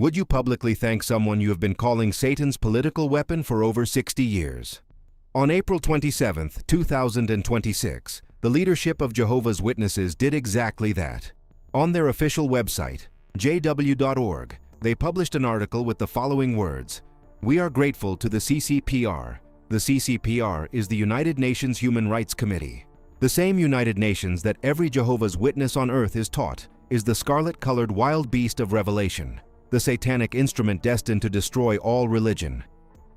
Would you publicly thank someone you have been calling Satan's political weapon for over 60 years? On April 27, 2026, the leadership of Jehovah's Witnesses did exactly that. On their official website, jw.org, they published an article with the following words: "We are grateful to the CCPR. The CCPR is the United Nations Human Rights Committee. The same United Nations that every Jehovah's Witness on earth is taught is the Scarlet-Colored Wild Beast of Revelation, the satanic instrument destined to destroy all religion."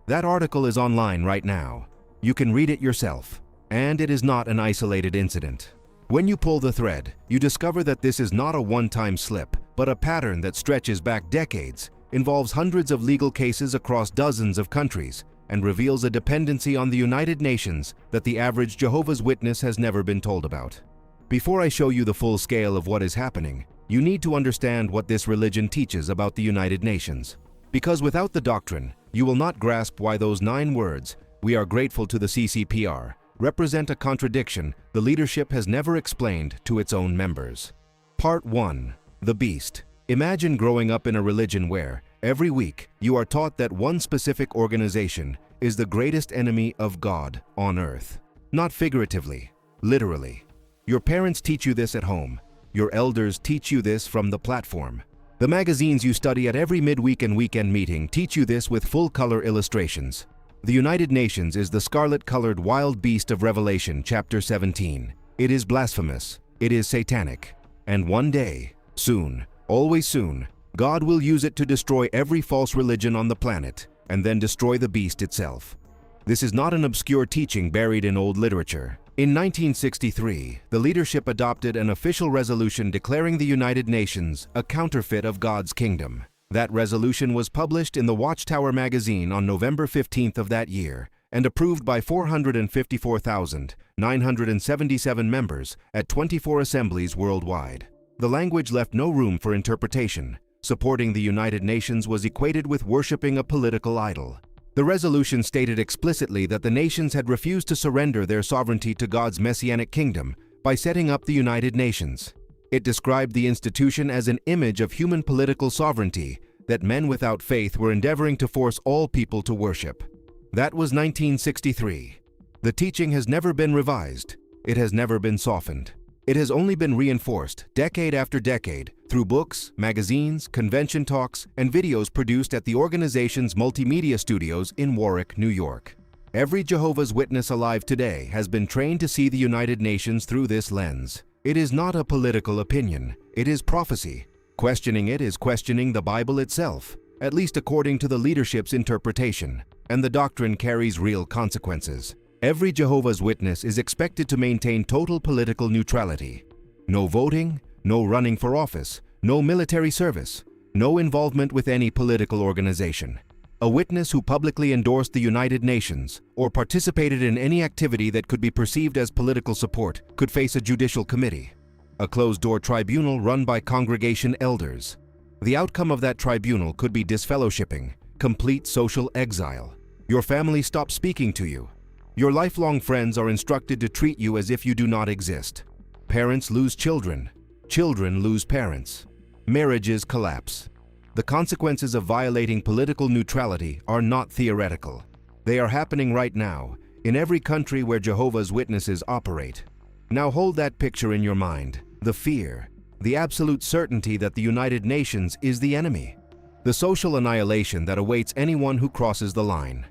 That article is online right now. You can read it yourself, and it is not an isolated incident. When you pull the thread, you discover that this is not a one-time slip, but a pattern that stretches back decades, involves hundreds of legal cases across dozens of countries, and reveals a dependency on the United Nations that the average Jehovah's Witness has never been told about. Before I show you the full scale of what is happening, you need to understand what this religion teaches about the United Nations. Because without the doctrine, you will not grasp why those 9 words, "We are grateful to the CCPR," represent a contradiction the leadership has never explained to its own members. Part 1. The Beast. Imagine growing up in a religion where, every week, you are taught that one specific organization is the greatest enemy of God on earth. Not figuratively, literally. Your parents teach you this at home. Your elders teach you this from the platform. The magazines you study at every midweek and weekend meeting teach you this with full-color illustrations. The United Nations is the Scarlet-Colored Wild Beast of Revelation, chapter 17. It is blasphemous. It is satanic. And one day, soon, always soon, God will use it to destroy every false religion on the planet, and then destroy the beast itself. This is not an obscure teaching buried in old literature. In 1963, the leadership adopted an official resolution declaring the United Nations a counterfeit of God's kingdom. That resolution was published in the Watchtower magazine on November 15th of that year and approved by 454,977 members at 24 assemblies worldwide. The language left no room for interpretation. Supporting the United Nations was equated with worshiping a political idol. The resolution stated explicitly that the nations had refused to surrender their sovereignty to God's messianic kingdom by setting up the United Nations. It described the institution as an image of human political sovereignty that men without faith were endeavoring to force all people to worship. That was 1963. The teaching has never been revised. It has never been softened. It has only been reinforced, decade after decade, through books, magazines, convention talks, and videos produced at the organization's multimedia studios in Warwick, New York. Every Jehovah's Witness alive today has been trained to see the United Nations through this lens. It is not a political opinion. It is prophecy. Questioning it is questioning the Bible itself, at least according to the leadership's interpretation, and the doctrine carries real consequences. Every Jehovah's Witness is expected to maintain total political neutrality. No voting, no running for office, no military service, no involvement with any political organization. A witness who publicly endorsed the United Nations or participated in any activity that could be perceived as political support could face a judicial committee, a closed-door tribunal run by congregation elders. The outcome of that tribunal could be disfellowshipping, complete social exile. Your family stops speaking to you. Your lifelong friends are instructed to treat you as if you do not exist. Parents lose children. Children lose parents. Marriages collapse. The consequences of violating political neutrality are not theoretical. They are happening right now, in every country where Jehovah's Witnesses operate. Now hold that picture in your mind, the fear, the absolute certainty that the United Nations is the enemy, the social annihilation that awaits anyone who crosses the line.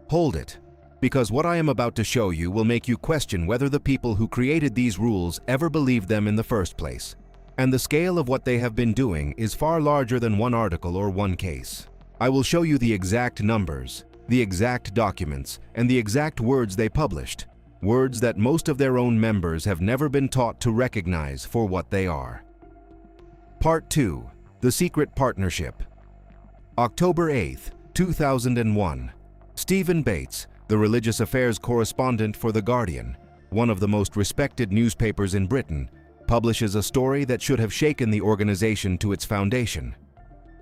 Hold it, because what I am about to show you will make you question whether the people who created these rules ever believed them in the first place. And the scale of what they have been doing is far larger than one article or one case. I will show you the exact numbers, the exact documents, and the exact words they published, words that most of their own members have never been taught to recognize for what they are. Part 2. The Secret Partnership. October 8, 2001. Stephen Bates, the religious affairs correspondent for The Guardian, one of the most respected newspapers in Britain, publishes a story that should have shaken the organization to its foundation.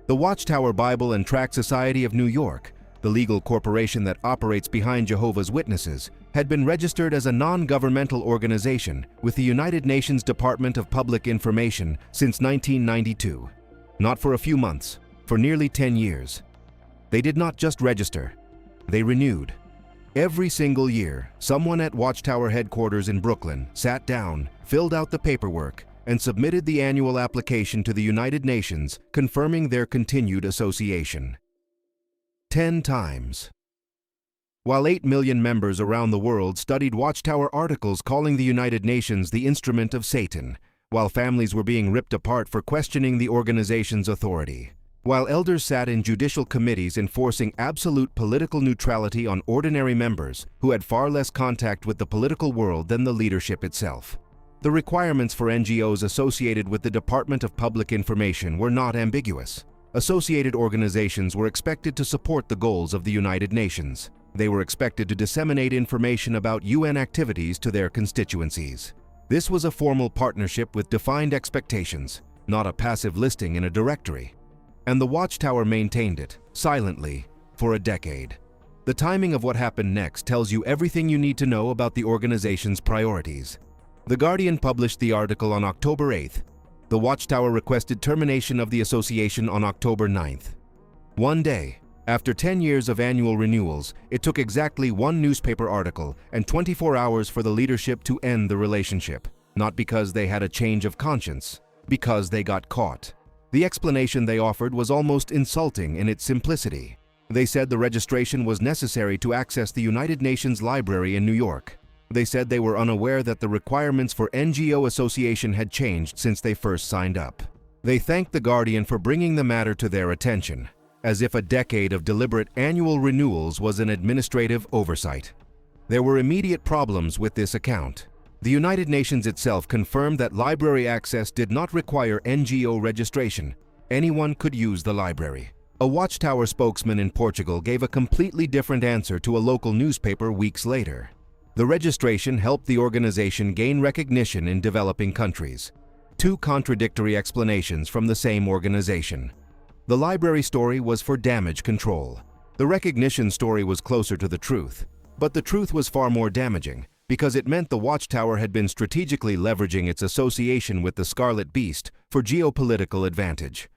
The Watchtower Bible and Tract Society of New York, the legal corporation that operates behind Jehovah's Witnesses, had been registered as a non-governmental organization with the United Nations Department of Public Information since 1992. Not for a few months, for nearly 10 years. They did not just register, they renewed. Every single year, someone at Watchtower headquarters in Brooklyn sat down, filled out the paperwork, and submitted the annual application to the United Nations confirming their continued association. 10 times. While 8 million members around the world studied Watchtower articles calling the United Nations the instrument of Satan, while families were being ripped apart for questioning the organization's authority, while elders sat in judicial committees enforcing absolute political neutrality on ordinary members who had far less contact with the political world than the leadership itself. The requirements for NGOs associated with the Department of Public Information were not ambiguous. Associated organizations were expected to support the goals of the United Nations. They were expected to disseminate information about UN activities to their constituencies. This was a formal partnership with defined expectations, not a passive listing in a directory. And the Watchtower maintained it, silently, for a decade. The timing of what happened next tells you everything you need to know about the organization's priorities. The Guardian published the article on October 8th. The Watchtower requested termination of the association on October 9th. One day, after 10 years of annual renewals, it took exactly one newspaper article and 24 hours for the leadership to end the relationship. Not because they had a change of conscience, because they got caught. The explanation they offered was almost insulting in its simplicity. They said the registration was necessary to access the United Nations Library in New York. They said they were unaware that the requirements for NGO association had changed since they first signed up. They thanked the Guardian for bringing the matter to their attention, as if a decade of deliberate annual renewals was an administrative oversight. There were immediate problems with this account. The United Nations itself confirmed that library access did not require NGO registration. Anyone could use the library. A Watchtower spokesman in Portugal gave a completely different answer to a local newspaper weeks later. The registration helped the organization gain recognition in developing countries. Two contradictory explanations from the same organization. The library story was for damage control. The recognition story was closer to the truth. But the truth was far more damaging, because it meant the Watchtower had been strategically leveraging its association with the Scarlet Beast for geopolitical advantage.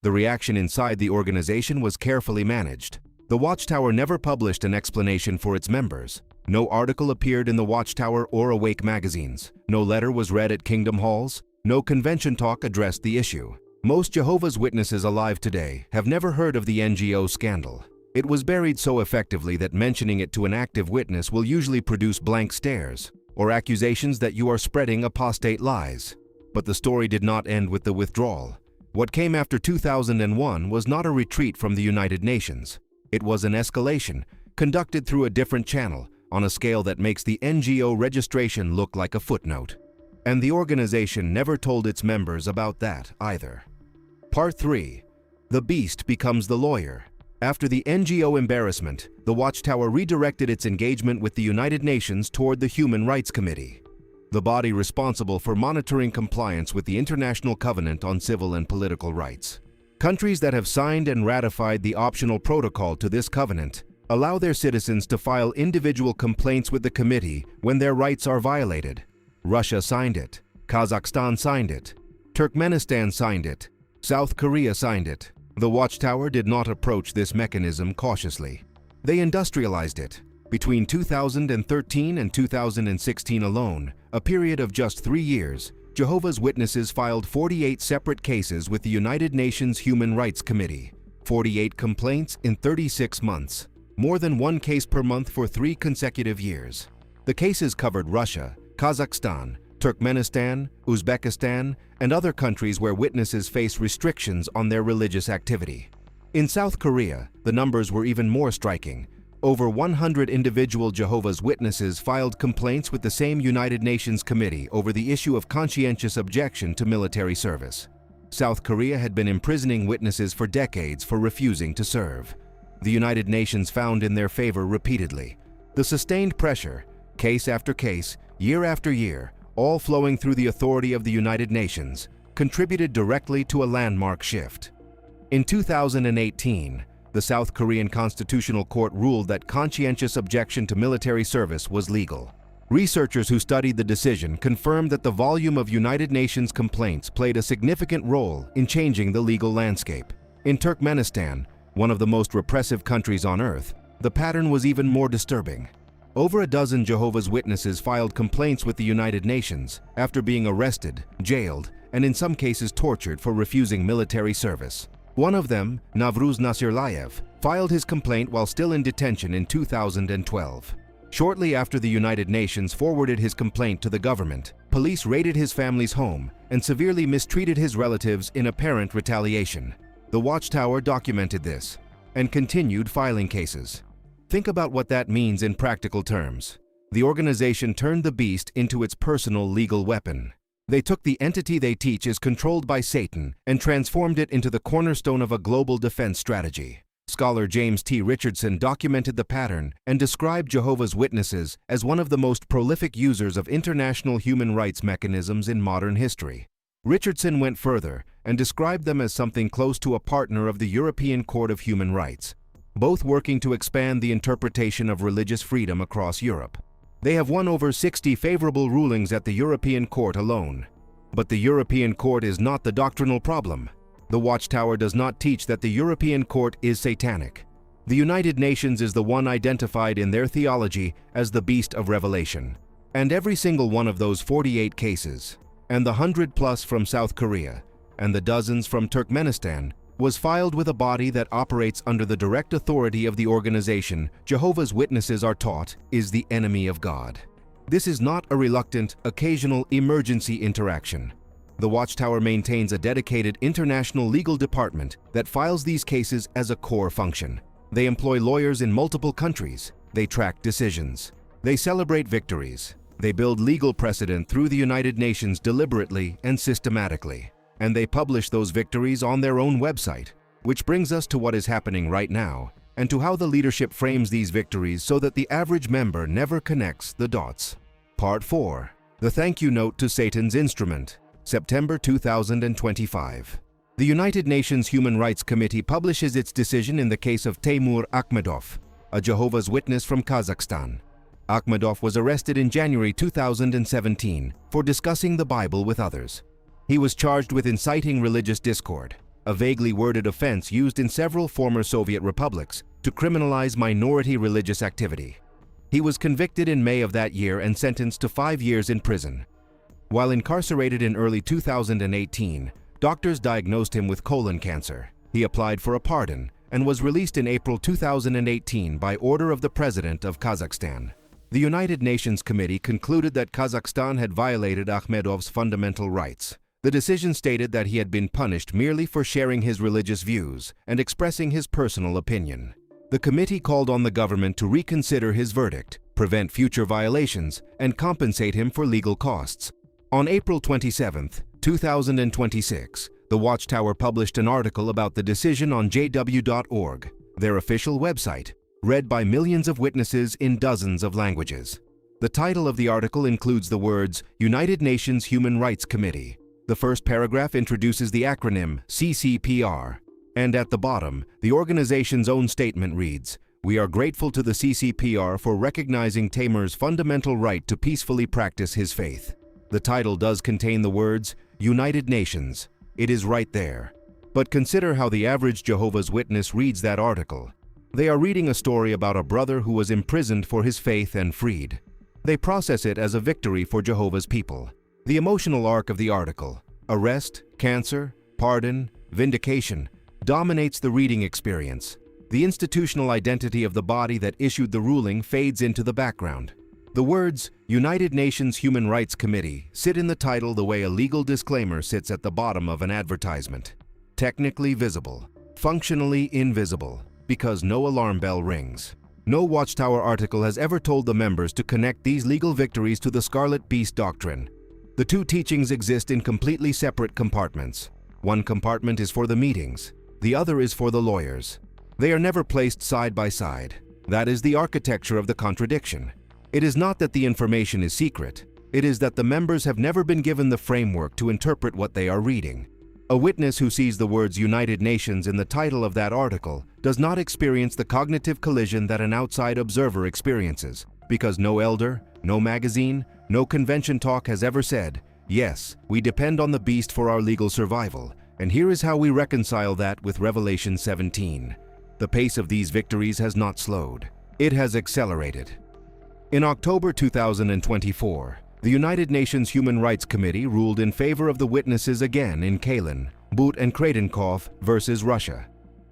The reaction inside the organization was carefully managed. The Watchtower never published an explanation for its members. No article appeared in the Watchtower or Awake magazines. No letter was read at Kingdom Halls. No convention talk addressed the issue. Most Jehovah's Witnesses alive today have never heard of the NGO scandal. It was buried so effectively that mentioning it to an active witness will usually produce blank stares or accusations that you are spreading apostate lies. But the story did not end with the withdrawal. What came after 2001 was not a retreat from the United Nations. It was an escalation, conducted through a different channel, on a scale that makes the NGO registration look like a footnote. And the organization never told its members about that either. Part 3. The Beast becomes the lawyer. After the NGO embarrassment, the Watchtower redirected its engagement with the United Nations toward the Human Rights Committee, the body responsible for monitoring compliance with the International Covenant on Civil and Political Rights. Countries that have signed and ratified the optional protocol to this covenant allow their citizens to file individual complaints with the committee when their rights are violated. Russia signed it, Kazakhstan signed it, Turkmenistan signed it, South Korea signed it. The Watchtower did not approach this mechanism cautiously. They industrialized it. Between 2013 and 2016 alone, a period of just 3 years, Jehovah's Witnesses filed 48 separate cases with the United Nations Human Rights Committee, 48 complaints in 36 months, more than one case per month for 3 consecutive years. The cases covered Russia, Kazakhstan, Turkmenistan, Uzbekistan, and other countries where witnesses face restrictions on their religious activity. In South Korea, the numbers were even more striking. Over 100 individual Jehovah's Witnesses filed complaints with the same United Nations committee over the issue of conscientious objection to military service. South Korea had been imprisoning witnesses for decades for refusing to serve. The United Nations found in their favor repeatedly. The sustained pressure, case after case, year after year, all flowing through the authority of the United Nations, contributed directly to a landmark shift. In 2018, the South Korean Constitutional Court ruled that conscientious objection to military service was legal. Researchers who studied the decision confirmed that the volume of United Nations complaints played a significant role in changing the legal landscape. In Turkmenistan, one of the most repressive countries on earth, the pattern was even more disturbing. Over a dozen Jehovah's Witnesses filed complaints with the United Nations after being arrested, jailed, and in some cases tortured for refusing military service. One of them, Navruz Nasirlayev, filed his complaint while still in detention in 2012. Shortly after the United Nations forwarded his complaint to the government, police raided his family's home and severely mistreated his relatives in apparent retaliation. The Watchtower documented this and continued filing cases. Think about what that means in practical terms. The organization turned the beast into its personal legal weapon. They took the entity they teach is controlled by Satan and transformed it into the cornerstone of a global defense strategy. Scholar James T. Richardson documented the pattern and described Jehovah's Witnesses as one of the most prolific users of international human rights mechanisms in modern history. Richardson went further and described them as something close to a partner of the European Court of Human Rights, both working to expand the interpretation of religious freedom across Europe. They have won over 60 favorable rulings at the European Court alone. But the European Court is not the doctrinal problem. The Watchtower does not teach that the European Court is satanic. The United Nations is the one identified in their theology as the beast of Revelation. And every single one of those 48 cases, and the 100+ from South Korea, and the dozens from Turkmenistan, was filed with a body that operates under the direct authority of the organization Jehovah's Witnesses are taught is the enemy of God. This is not a reluctant, occasional emergency interaction. The Watchtower maintains a dedicated international legal department that files these cases as a core function. They employ lawyers in multiple countries. They track decisions. They celebrate victories. They build legal precedent through the United Nations deliberately and systematically. And they publish those victories on their own website, which brings us to what is happening right now and to how the leadership frames these victories so that the average member never connects the dots. Part 4. The Thank You Note to Satan's Instrument, September 2025. The United Nations Human Rights Committee publishes its decision in the case of Teymur Akhmedov, a Jehovah's Witness from Kazakhstan. Akhmedov was arrested in January 2017 for discussing the Bible with others. He was charged with inciting religious discord, a vaguely worded offense used in several former Soviet republics to criminalize minority religious activity. He was convicted in May of that year and sentenced to 5 years in prison. While incarcerated in early 2018, doctors diagnosed him with colon cancer. He applied for a pardon and was released in April 2018 by order of the President of Kazakhstan. The United Nations Committee concluded that Kazakhstan had violated Akhmedov's fundamental rights. The decision stated that he had been punished merely for sharing his religious views and expressing his personal opinion. The committee called on the government to reconsider his verdict, prevent future violations, and compensate him for legal costs. On April 27, 2026, the Watchtower published an article about the decision on jw.org, their official website, read by millions of witnesses in dozens of languages. The title of the article includes the words United Nations Human Rights Committee. The first paragraph introduces the acronym CCPR, and at the bottom, the organization's own statement reads, "We are grateful to the CCPR for recognizing Teymur's fundamental right to peacefully practice his faith." The title does contain the words United Nations. It is right there. But consider how the average Jehovah's Witness reads that article. They are reading a story about a brother who was imprisoned for his faith and freed. They process it as a victory for Jehovah's people. The emotional arc of the article, arrest, cancer, pardon, vindication, dominates the reading experience. The institutional identity of the body that issued the ruling fades into the background. The words, United Nations Human Rights Committee, sit in the title the way a legal disclaimer sits at the bottom of an advertisement. Technically visible, functionally invisible, because no alarm bell rings. No Watchtower article has ever told the members to connect these legal victories to the Scarlet Beast doctrine. The two teachings exist in completely separate compartments. One compartment is for the meetings, the other is for the lawyers. They are never placed side by side. That is the architecture of the contradiction. It is not that the information is secret, it is that the members have never been given the framework to interpret what they are reading. A witness who sees the words United Nations in the title of that article does not experience the cognitive collision that an outside observer experiences, because no elder, no magazine, no convention talk has ever said, "Yes, we depend on the beast for our legal survival," and here is how we reconcile that with Revelation 17. The pace of these victories has not slowed. It has accelerated. In October 2024, the United Nations Human Rights Committee ruled in favor of the witnesses again in Kalin, But and Kradenkov versus Russia.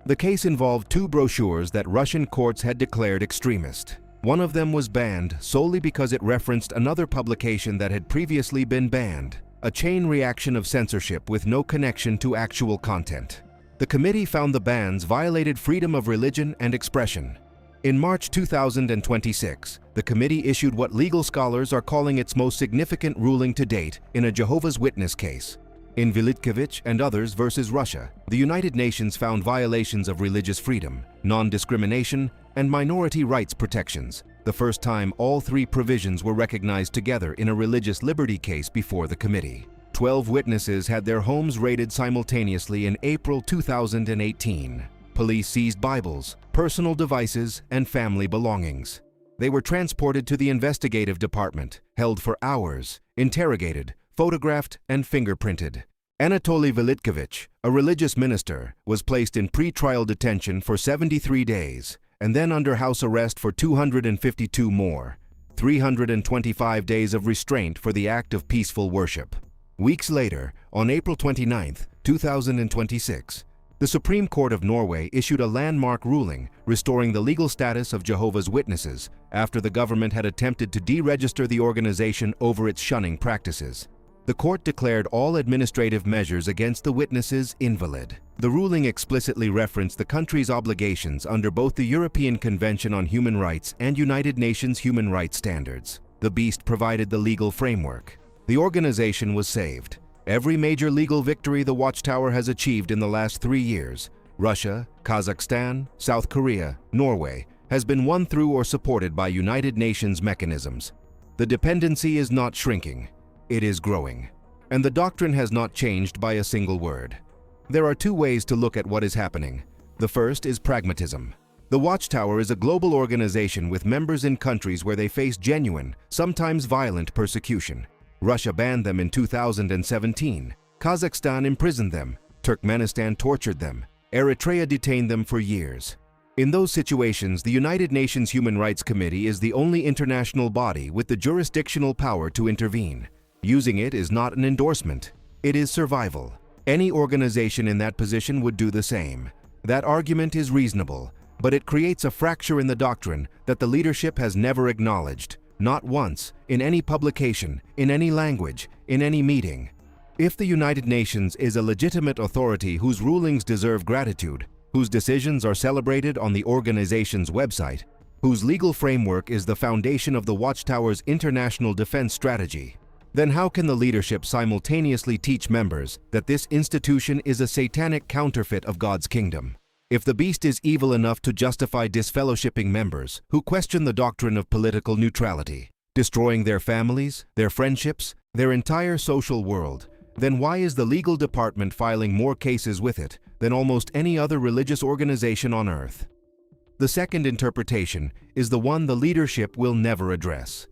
The case involved two brochures that Russian courts had declared extremist. One of them was banned solely because it referenced another publication that had previously been banned, a chain reaction of censorship with no connection to actual content. The committee found the bans violated freedom of religion and expression. In March 2026, the committee issued what legal scholars are calling its most significant ruling to date in a Jehovah's Witness case. In Velitkevich and others versus Russia, the United Nations found violations of religious freedom, non-discrimination, and minority rights protections, the first time all three provisions were recognized together in a religious liberty case before the committee. 12 witnesses had their homes raided simultaneously in April 2018. Police seized Bibles, personal devices, and family belongings. They were transported to the Investigative department, held for hours, interrogated, photographed, and fingerprinted. Anatoly Velitkevich, a religious minister, was placed in pre-trial detention for 73 days and then under house arrest for 252 more, 325 days of restraint for the act of peaceful worship. Weeks later, on April 29, 2026, the Supreme Court of Norway issued a landmark ruling restoring the legal status of Jehovah's Witnesses after the government had attempted to deregister the organization over its shunning practices. The court declared all administrative measures against the witnesses invalid. The ruling explicitly referenced the country's obligations under both the European Convention on Human Rights and United Nations human rights standards. The Beast provided the legal framework. The organization was saved. Every major legal victory the Watchtower has achieved in the last 3 years, Russia, Kazakhstan, South Korea, Norway, has been won through or supported by United Nations mechanisms. The dependency is not shrinking. It is growing. And the doctrine has not changed by a single word. There are two ways to look at what is happening. The first is pragmatism. The Watchtower is a global organization with members in countries where they face genuine, sometimes violent persecution. Russia banned them in 2017. Kazakhstan imprisoned them. Turkmenistan tortured them. Eritrea detained them for years. In those situations, the United Nations Human Rights Committee is the only international body with the jurisdictional power to intervene. Using it is not an endorsement. It is survival. Any organization in that position would do the same. That argument is reasonable, but it creates a fracture in the doctrine that the leadership has never acknowledged, not once, in any publication, in any language, in any meeting. If the United Nations is a legitimate authority whose rulings deserve gratitude, whose decisions are celebrated on the organization's website, whose legal framework is the foundation of the Watchtower's international defense strategy, then how can the leadership simultaneously teach members that this institution is a satanic counterfeit of God's kingdom? If the Beast is evil enough to justify disfellowshipping members who question the doctrine of political neutrality, destroying their families, their friendships, their entire social world, then why is the legal department filing more cases with it than almost any other religious organization on earth? The second interpretation is the one the leadership will never address.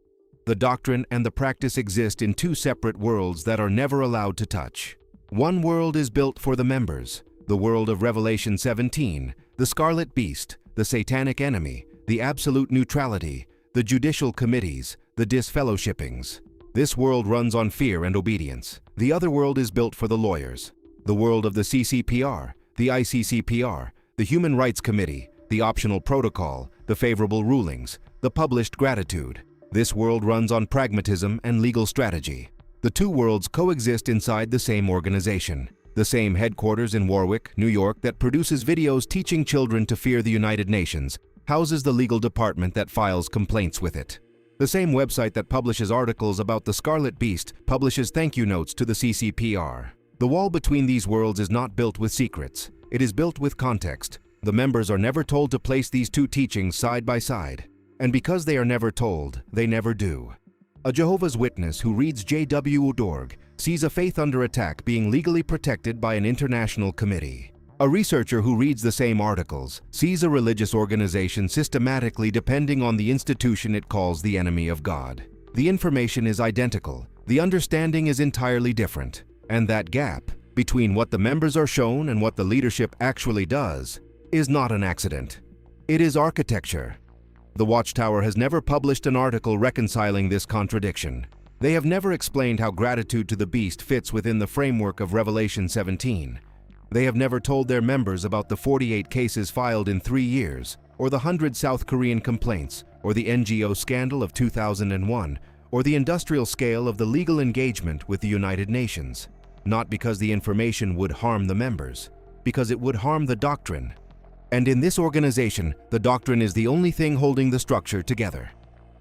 The doctrine and the practice exist in two separate worlds that are never allowed to touch. One world is built for the members, the world of Revelation 17, the Scarlet Beast, the satanic enemy, the absolute neutrality, the judicial committees, the disfellowshippings. This world runs on fear and obedience. The other world is built for the lawyers, the world of the CCPR, the ICCPR, the Human Rights Committee, the optional protocol, the favorable rulings, the published gratitude. This world runs on pragmatism and legal strategy. The two worlds coexist inside the same organization. The same headquarters in Warwick, New York that produces videos teaching children to fear the United Nations houses the legal department that files complaints with it. The same website that publishes articles about the Scarlet Beast publishes thank you notes to the CCPR. The wall between these worlds is not built with secrets. It is built with context. The members are never told to place these two teachings side by side. And because they are never told, they never do. A Jehovah's Witness who reads JW.org sees a faith under attack being legally protected by an international committee. A researcher who reads the same articles sees a religious organization systematically depending on the institution it calls the enemy of God. The information is identical. The understanding is entirely different. And that gap between what the members are shown and what the leadership actually does is not an accident. It is architecture. The Watchtower has never published an article reconciling this contradiction. They have never explained how gratitude to the beast fits within the framework of Revelation 17. They have never told their members about the 48 cases filed in 3 years, or the 100 South Korean complaints, or the NGO scandal of 2001, or the industrial scale of the legal engagement with the United Nations. Not because the information would harm the members, because it would harm the doctrine. And in this organization, the doctrine is the only thing holding the structure together.